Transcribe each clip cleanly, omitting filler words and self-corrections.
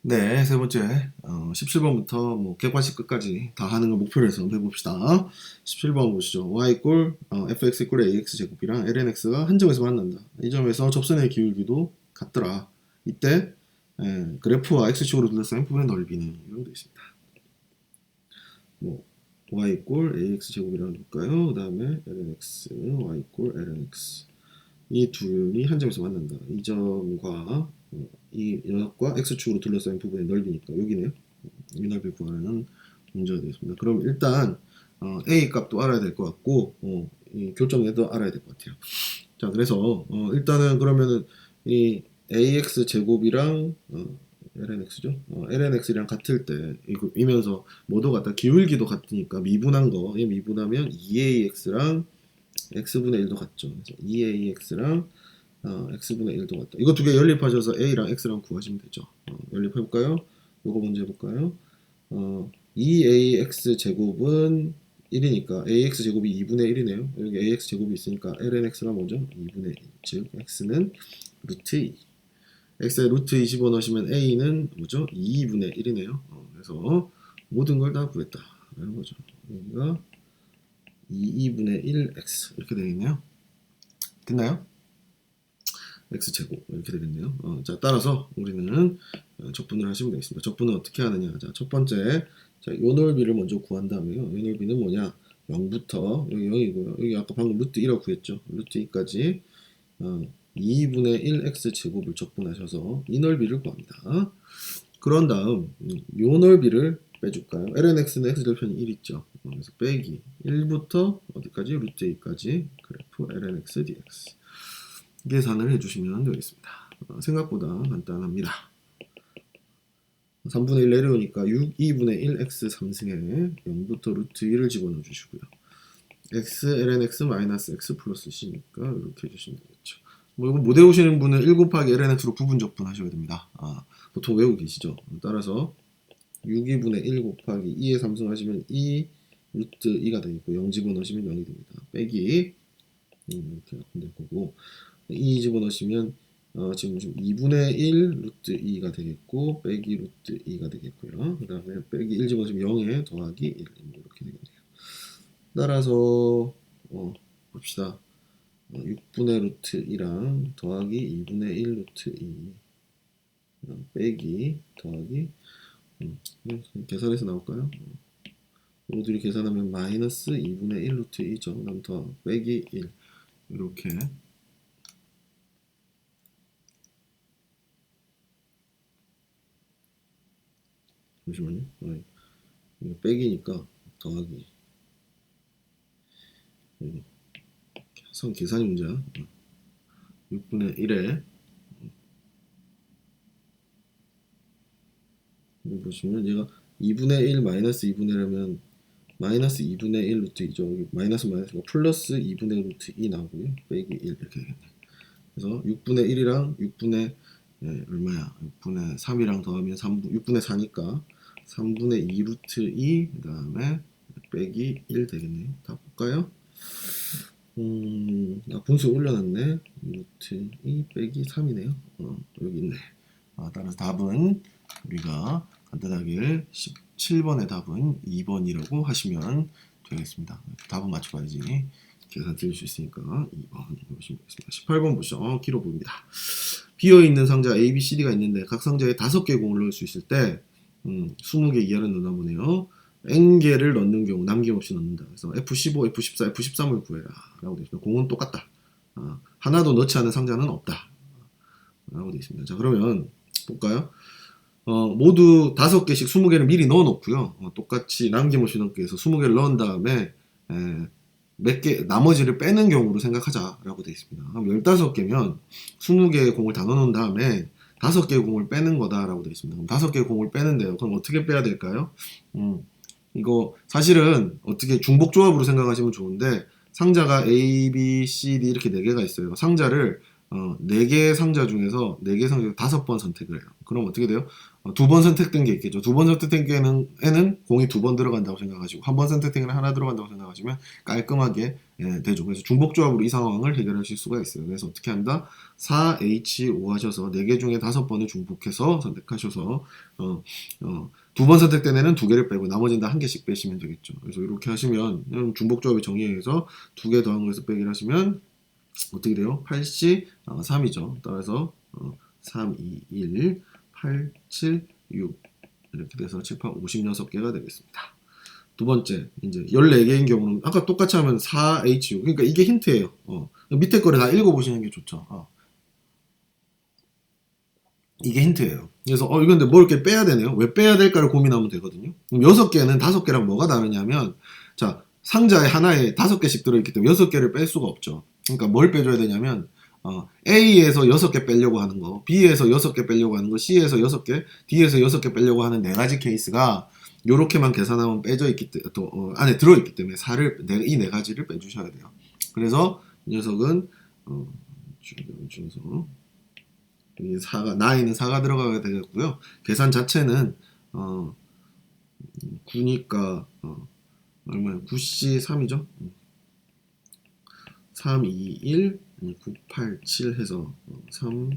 네, 세 번째, 17번부터 뭐 객관식 끝까지 다 하는 걸 목표로 해서 한번 해봅시다. 17번 보시죠. y 이꼴 fx 이꼴 ax 제곱이랑 lnx가 한 점에서 만난다. 이 점에서 접선의 기울기도 같더라. 이때 그래프와 x축으로 둘러싼 부분의 넓이는 이런 거 있습니다. 뭐 y 이꼴 ax 제곱이라고 볼까요? 그 다음에 lnx, y 이꼴 lnx 이 둘이 한 점에서 만난다. 이 점과 이 연합과 x축으로 둘러싸인 부분의 넓이니까 여기네요. 이 넓이 구하는 문제가 되겠습니다. 그럼 일단 a 값도 알아야 될 것 같고 이 교점에도 알아야 될 것 같아요. 자, 그래서 일단은 그러면은 이 ax 제곱이랑 lnx죠. lnx랑 같을 때 이면서 뭐도 같다. 기울기도 같으니까 미분한 거 미분하면 2ax랑 x분의 1도 같죠. 2ax랑 x분의 1도 같다. 이거 두 개 연립하셔서 a랑 x랑 구하시면 되죠. 연립해볼까요? 이거 먼저 해볼까요? 2ax 제곱은 1이니까 ax 제곱이 2분의 1이네요. 여기 ax 제곱이 있으니까 lnx가 뭐죠? 2분의 1. 즉 x는 루트 2. x에 루트 2 집어넣으시면 a는 뭐죠? 2분의 1이네요. 그래서 모든 걸 다 구했다. 라는 거죠. 여기가 2분의 1x 이렇게 되겠네요. 됐나요? x제곱 이렇게 되겠네요. 자, 따라서 우리는 적분을 하시면 되겠습니다. 적분은 어떻게 하느냐? 자, 첫 번째, 자, 요 넓이를 먼저 구한 다음에요. 요 넓이는 뭐냐? 0부터 여기 0이고요. 여기 아까 방금 루트 2라고 구했죠. 루트 2까지 2분의 1x 제곱을 적분하셔서 이 넓이를 구합니다. 그런 다음 요 넓이를 빼줄까요? lnx는 x절편이 1 있죠. 그래서 빼기 1부터 어디까지? 루트 2까지 그래프 lnx dx 계산을 해주시면 되겠습니다. 생각보다 간단합니다. 3분의 1 내려오니까 6, 2분의 1 x 3승에 0부터 루트 2를 집어넣어 주시고요. x lnx 마이너스 x 플러스 c니까 이렇게 해주시면 되겠죠. 뭐 이거 못 외우시는 분은 1 곱하기 lnx로 부분 적분하셔야 됩니다. 보통 외우고 계시죠. 따라서 6, 2분의 1 곱하기 2에 3승 하시면 2 루트 2가 되겠고 0 집어넣으시면 0이 됩니다. 빼기 이렇게 될 거고 2 집어넣으시면 지금 2분의 1 루트 2가 되겠고 빼기 루트 2가 되겠고요. 그 다음에 빼기 1 집어넣으시면 0에 더하기 1 이렇게 되겠네요. 따라서 봅시다. 6분의 루트 2랑 더하기 2분의 1 루트 2 빼기 더하기 계산해서 나올까요? 모두를 계산하면 마이너스 2분의 1 루트 2죠. 그다음 더 빼기 1 이렇게 잠시만요. 이거 빼기니까 더하기 계산이 문제야. 6분의 1에 여기 보시면 얘가 2분의 1 마이너스 2분의 1하면 마이너스 2분의 1 루트 2죠. 여기 마이너스 마이너스가 플러스 2분의 루트 2 나오고요. 빼기 1 이렇게 되겠네요. 그래서 6분의 1이랑 6분의 얼마야? 6분의 3이랑 더하면 6분의 4니까 3분의 2 루트 2 그 다음에 빼기 1 되겠네요. 다 볼까요? 분수 올려놨네. 루트 2 빼기 3이네요. 여기 있네. 따라서 답은 우리가 간단하게 17번의 답은 2번이라고 하시면 되겠습니다. 답은 맞춰봐야지 계산 드릴 수 있으니까 2번 보시면 되겠습니다. 18번 보시죠. 길어 보입니다. 비어있는 상자 A, B, C, D가 있는데 각 상자에 5개 공을 넣을 수 있을 때 20개 이하를 넣나 보네요. N개를 넣는 경우 남김없이 넣는다. 그래서 F15, F14, F13을 구해라 라고 되어 있습니다. 공은 똑같다. 하나도 넣지 않은 상자는 없다 라고 되어 있습니다. 자, 그러면 볼까요? 모두 5개씩 20개를 미리 넣어 놓고요. 똑같이 남김없이 넣기 위해서 20개를 넣은 다음에 몇 개 나머지를 빼는 경우로 생각하자라고 되어 있습니다. 그럼 15개면 20개의 공을 다 넣어 놓은 다음에 5개의 공을 빼는 거다라고 되어 있습니다. 그럼 5개의 공을 빼는데요. 그럼 어떻게 빼야 될까요? 이거 사실은 어떻게 중복 조합으로 생각하시면 좋은데 상자가 A, B, C, D 이렇게 4개가 있어요. 상자를 4개의 상자 중에서 4개 상자 5번 선택을 해요. 그럼 어떻게 돼요? 2번 선택된 게 있겠죠. 2번 선택된 게에는 공이 2번 들어간다고 생각하시고, 1번 선택된 게는 하나 들어간다고 생각하시면 깔끔하게 되죠. 그래서 중복조합으로 이 상황을 해결하실 수가 있어요. 그래서 어떻게 한다? 4H5 하셔서 4개 중에 5번을 중복해서 선택하셔서 2번 선택된 애는 2개를 빼고 나머지는 다 1개씩 빼시면 되겠죠. 그래서 이렇게 하시면 중복조합이 정리해서 2개 더한 거에서 빼기를 하시면 어떻게 돼요? 8C 3이죠. 따라서 3, 2, 1, 8, 7, 6 이렇게 돼서 7, 8, 56개가 되겠습니다. 두 번째, 이제 14개인 경우는 아까 똑같이 하면 4H6. 그러니까 이게 힌트예요. 밑에 거를 다 읽어보시는 게 좋죠. 이게 힌트예요. 그래서 이거 근데 뭐 이렇게 빼야 되네요. 왜 빼야 될까를 고민하면 되거든요. 그럼 6개는 5개랑 뭐가 다르냐면, 자, 상자에 하나에 5개씩 들어있기 때문에 6개를 뺄 수가 없죠. 그러니까 뭘 빼줘야 되냐면 A에서 6개 빼려고 하는 거, B에서 6개 빼려고 하는 거, C에서 6개, D에서 6개 빼려고 하는 4가지 케이스가 요렇게만 계산하면 빼져 있기 때문에 또 안에 들어있기 때문에 이 4가지를 빼주셔야 돼요. 그래서 이 녀석은 중에서 이 4가 나에는 4가 들어가게 되겠고요. 계산 자체는 9니까 얼마예요? 9C 3이죠. 3, 2, 1, 9, 8, 7 해서 3,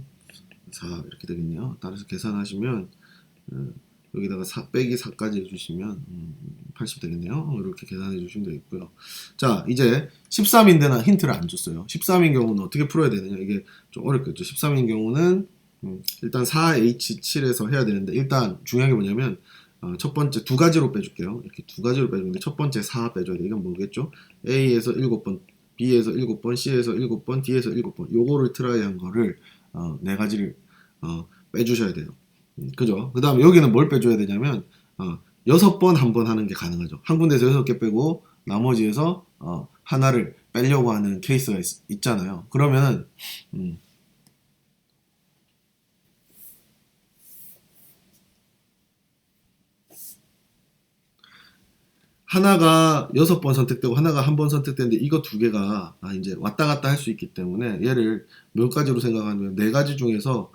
4 이렇게 되겠네요. 따라서 계산하시면 여기다가 4 빼기 4까지 해주시면 80 되겠네요. 이렇게 계산해 주시면 되겠고요. 자, 이제 13인데나 힌트를 안 줬어요. 13인 경우는 어떻게 풀어야 되느냐. 이게 좀 어렵겠죠. 13인 경우는 일단 4H7에서 해야 되는데, 일단 중요한 게 뭐냐면 첫 번째 2가지로 빼줄게요. 이렇게 2가지로 빼주는데 첫 번째 4 빼줘야 돼. 이건 뭐겠죠? A에서 7번, B에서 7번, C에서 7번, D에서 7번. 요거를 트라이한 거를 4가지를 빼주셔야 돼요. 그죠? 그 다음에 여기는 뭘 빼줘야 되냐면 6번 한 번 하는 게 가능하죠. 한 군데에서 6개 빼고 나머지에서 하나를 빼려고 하는 케이스가 있잖아요. 그러면은 하나가 6번 선택되고 하나가 한 번 선택되는데 이거 2개가 이제 왔다 갔다 할 수 있기 때문에 얘를 몇 가지로 생각하면 4가지 중에서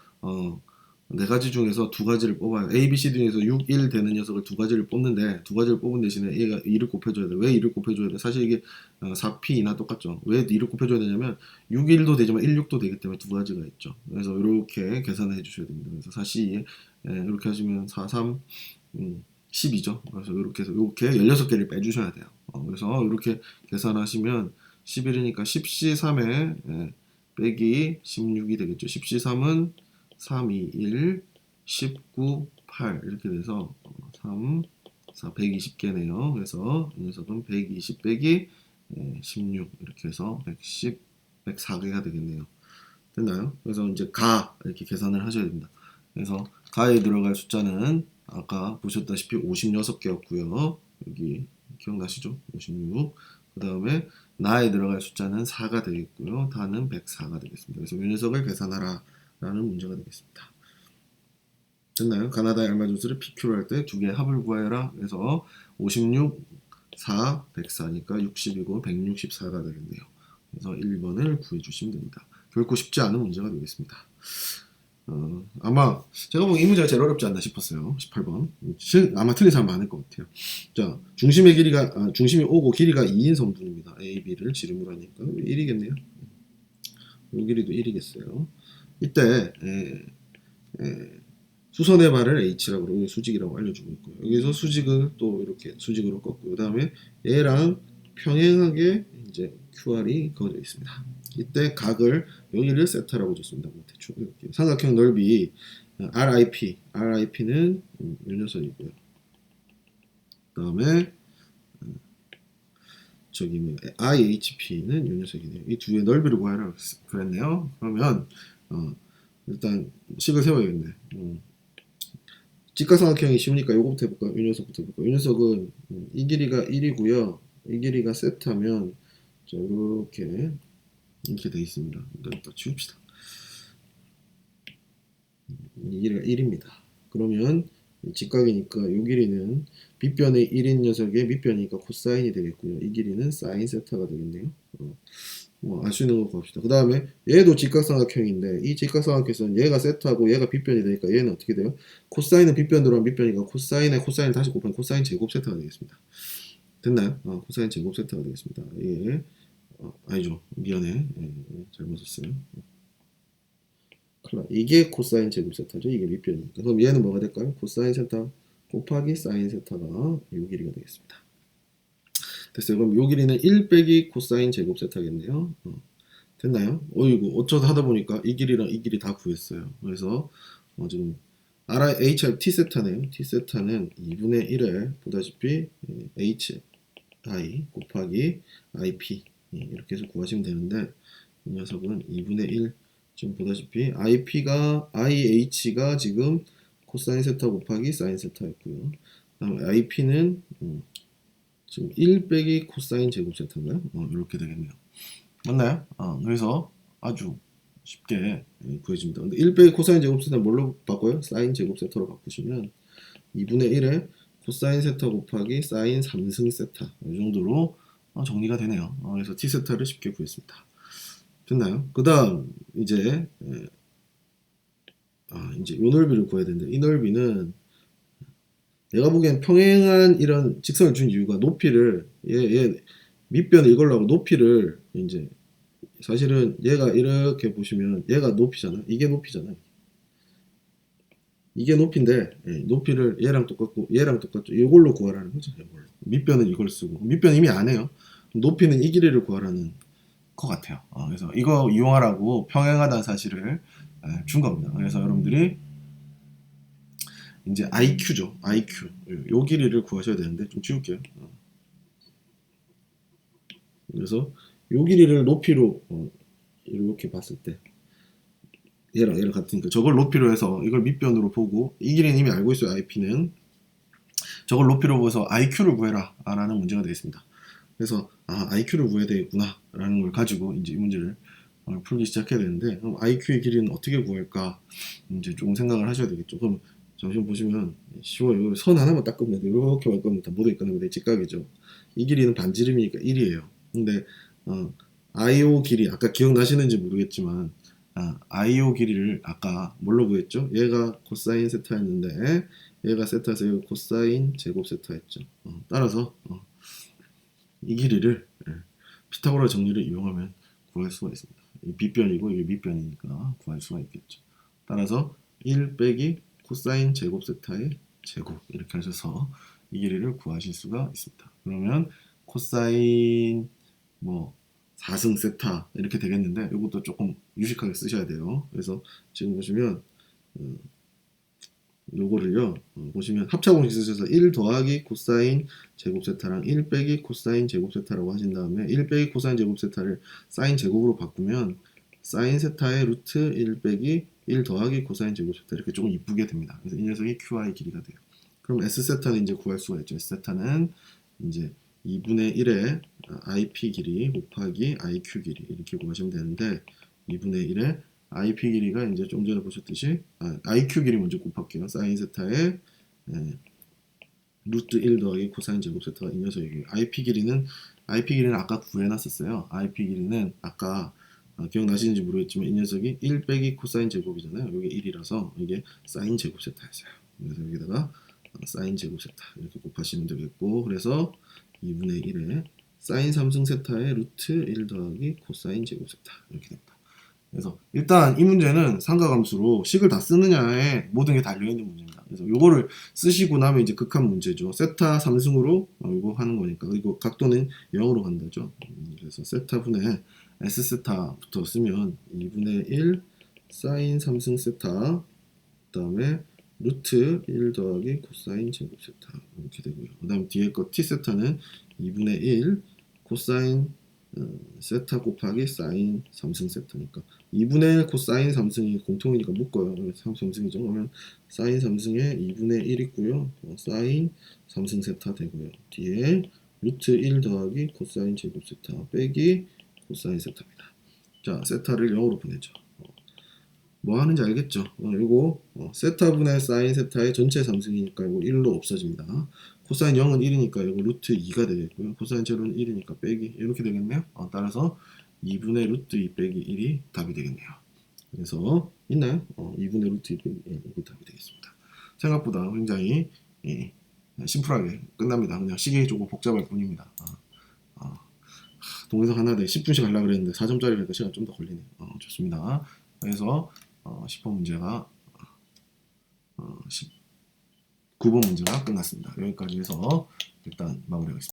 4가지 중에서 2가지를 뽑아요. A, B, C 중에서 6, 1 되는 녀석을 2가지를 뽑는데 2가지를 뽑은 대신에 얘가 2를 곱해줘야 돼. 왜 2를 곱해줘야 돼? 사실 이게 4P나 똑같죠. 왜 2를 곱해줘야 되냐면 6, 1도 되지만 1, 6도 되기 때문에 2가지가 있죠. 그래서 이렇게 계산을 해주셔야 됩니다. 그래서 4C 이렇게 하시면 4, 3, 10이죠. 그래서 이렇게 해서 이렇게 16개를 빼주셔야 돼요. 그래서 이렇게 계산하시면 11이니까 10C3에 빼기 16이 되겠죠. 10C3은 3, 2, 1, 19, 8 이렇게 돼서 3, 4, 120개네요. 그래서 이 녀석은 120 빼기 16 이렇게 해서 110, 104개가 되겠네요. 됐나요? 그래서 이제 가 이렇게 계산을 하셔야 됩니다. 그래서 가에 들어갈 숫자는 아까 보셨다시피 56개였고요. 여기 기억나시죠? 56. 그 다음에 나에 들어갈 숫자는 4가 되겠고요. 다는 104가 되겠습니다. 그래서 이 녀석을 계산하라 라는 문제가 되겠습니다. 됐나요? 가나다의 알맞은수를 PQ로 할 때 2개의 합을 구하여라. 그래서 56, 4, 104니까 60이고 164가 되겠네요. 그래서 1번을 구해주시면 됩니다. 결코 쉽지 않은 문제가 되겠습니다. 아마 제가 보기엔 이 문제가 제일 어렵지 않나 싶었어요. 18번. 아마 틀린 사람 많을 것 같아요. 자, 중심이 오고 길이가 2인 성분입니다. A, B를 지름으로 하니까 1이겠네요. 이 길이도 1이겠어요. 이때 수선의 발을 H라고 그러고 수직이라고 알려주고 있고요. 여기서 수직을 또 이렇게 수직으로 꺾고, 그 다음에 얘랑 평행하게 이제 QR이 그어져 있습니다. 이때 각을 여기를 세타라고 줬습니다. 대충 이렇게 삼각형 넓이 RIP는 이 녀석이고요. 그 다음에 저기 뭐 IHP는 이 녀석이네요. 이 두 개의 넓이를 구하라고 그랬네요. 그러면 일단 식을 세워야겠네. 직각삼각형이 쉬우니까 요거부터 해볼까요? 이 녀석부터 해볼까요? 이 녀석은 이 길이가 1이고요. 이 길이가 세타면 자, 이렇게 돼 있습니다. 일단 지웁시다. 이 길이가 1입니다. 그러면 직각이니까 이 길이는 밑변의 1인 녀석의 밑변이니까 코사인이 되겠고요. 이 길이는 사인 세타가 되겠네요. 뭐 알 수 있는 거 구합시다. 그 다음에 얘도 직각삼각형인데 이 직각삼각형에서는 얘가 세타고 얘가 빗변이 되니까 얘는 어떻게 돼요? 코사인은 빗변 들어가면 밑변이니까 코사인에 코사인을 다시 곱하면 코사인 제곱 세타가 되겠습니다. 됐나요? 코사인 제곱 세타가 되겠습니다. 이게 아니죠. 미안해. 잘못 썼어요. 이게 코사인 제곱 세타죠. 이게 밑변이니까. 그럼 얘는 뭐가 될까요? 코사인 세타 곱하기 사인 세타가 요 길이가 되겠습니다. 됐어요. 그럼 요 길이는 1 빼기 코사인 제곱 세타겠네요. 됐나요? 어이구 어쩌다 하다 보니까 이 길이랑 이 길이 다 구했어요. 그래서 지금 HR T 세타네요. T 세타는 2분의 1에 보다시피 H I 곱하기 IP 이렇게 해서 구하시면 되는데 이 녀석은 2분의 1 지금 보다시피 IH가 지금 코사인 세타 곱하기 사인 세타였고요. 그다음에 IP는 지금 1 빼기 코사인 제곱 세타인가요? 이렇게 되겠네요. 맞나요? 그래서 아주 쉽게 구해집니다. 근데 1 빼기 코사인 제곱 세타 뭘로 바꿔요? 사인 제곱 세타로 바꾸시면 2분의 1에 코사인 세타 곱하기 사인 3승 세타 이 정도로 정리가 되네요. 그래서 t 세타를 쉽게 구했습니다. 됐나요? 그 다음 이제 이제 이 넓이를 구해야 되는데 이 넓이는 내가 보기엔 평행한 이런 직선을 준 이유가 높이를 얘 밑변을 이걸로 하고 높이를 이제 사실은 얘가 이렇게 보시면 얘가 높이잖아. 이게 높이잖아. 이게 높이인데 높이를 얘랑 똑같고 얘랑 똑같죠. 이걸로 구하라는 거죠. 이걸로. 밑변은 이걸 쓰고 밑변 이미 안 해요. 높이는 이 길이를 구하라는 것 같아요. 그래서 이거 이용하라고 평행하다는 사실을 준 겁니다. 그래서 여러분들이 이제 IQ죠. IQ. 요 길이를 구하셔야 되는데 좀 지울게요. 그래서 요 길이를 높이로 이렇게 봤을 때 얘랑 같으니까 저걸 높이로 해서 이걸 밑변으로 보고 이 길이는 이미 알고 있어요. IP는 저걸 높이로 보서 IQ를 구해라 라는 문제가 되겠습니다. 그래서 IQ를 구해야 되겠구나 라는 걸 가지고 이제 이 문제를 풀기 시작해야 되는데 그럼 IQ의 길이는 어떻게 구할까 이제 조금 생각을 하셔야 되겠죠. 그럼 잠시만 보시면 쉬워요. 선 하나만 딱 끄면 이렇게 올 겁니다. 모든 끄는 직각이죠. 이 길이는 반지름이니까 1이에요. 근데 IO 길이 아까 기억나시는지 모르겠지만 IO 길이를 아까 뭘로 구했죠? 얘가 코사인 세타였는데 얘가 세타에서 여기 코사인 제곱 세타였죠. 따라서 이 길이를 피타고라 정리를 이용하면 구할 수가 있습니다. 이 빗변이고 이게 밑변이니까 구할 수가 있겠죠. 따라서 1 빼기 코사인 제곱 세타의 제곱 이렇게 하셔서 이 길이를 구하실 수가 있습니다. 그러면 코사인 뭐 4승 세타 이렇게 되겠는데 이것도 조금 유식하게 쓰셔야 돼요. 그래서 지금 보시면 요거를요 보시면 합차공식 쓰셔서 1 더하기 코사인 제곱 세타랑 1 빼기 코사인 제곱 세타라고 하신 다음에 1 빼기 코사인 제곱 세타를 사인 제곱으로 바꾸면 사인 세타의 루트 1 빼기 1 더하기 코사인 제곱 세타 이렇게 조금 이쁘게 됩니다. 그래서 이 녀석이 QI 길이가 돼요. 그럼 S 세타는 이제 구할 수가 있죠. S 세타는 이제 2분의 1의 IP 길이 곱하기 IQ 길이 이렇게 구하시면 되는데 2분의 1의 IP 길이가 이제 좀 전에 보셨듯이 IQ 길이 먼저 곱할게요. 사인 세타의 루트 1 더하기 코사인 제곱 세타가 이 녀석이에요. IP 길이는 아까 구해놨었어요. IP 길이는 아까 기억나시는지 모르겠지만 이 녀석이 1 빼기 코사인 제곱이잖아요. 이게 1이라서 이게 사인 제곱 세타였어요. 그래서 여기다가 사인 제곱 세타 이렇게 곱하시면 되겠고 그래서 2분의 1에 사인 3승 세타의 루트 1 더하기 코사인 제곱 세타 이렇게 됩니다. 그래서 일단 이 문제는 삼각함수로 식을 다 쓰느냐에 모든 게 달려있는 문제입니다. 그래서 요거를 쓰시고 나면 이제 극한 문제죠. 세타 3승으로 이거 하는 거니까 그리고 각도는 0으로 간다죠. 그래서 세타분의 S세타부터 쓰면 2분의 1 사인 3승 세타 그 다음에 루트 1 더하기 코사인 제곱 세타 이렇게 되고요. 그 다음 뒤에 거 T세타는 2분의 1 코사인 세타 곱하기 사인 3승 세타니까 2분의 1 코사인 3승이 공통이니까 묶어요. 3승이죠. 그러면 사인 3승에 2분의 1 있고요. 사인 3승 세타 되고요. 뒤에 루트 1 더하기 코사인 제곱 세타 빼기 코사인 세타입니다. 자, 세타를 0으로 보내죠. 뭐 하는지 알겠죠? 이거 세타분의 사인 세타의 전체 3승이니까 이거 1로 없어집니다. 코사인 0은 1이니까 이거 루트 2가 되겠고요. 코사인 제로는 1이니까 빼기 이렇게 되겠네요. 따라서 2분의 루트 2 빼기 1이 답이 되겠네요. 그래서 있나요? 2분의 루트 2 빼기 1이 답이 되겠습니다. 생각보다 굉장히 심플하게 끝납니다. 그냥 식이 조금 복잡할 뿐입니다. 동영상 하나 에 10분씩 하려고 그랬는데 4점짜리니까 시간 좀 더 걸리네요. 좋습니다. 그래서 10번 문제가 19번 문제가 끝났습니다. 여기까지 해서 일단 마무리하겠습니다.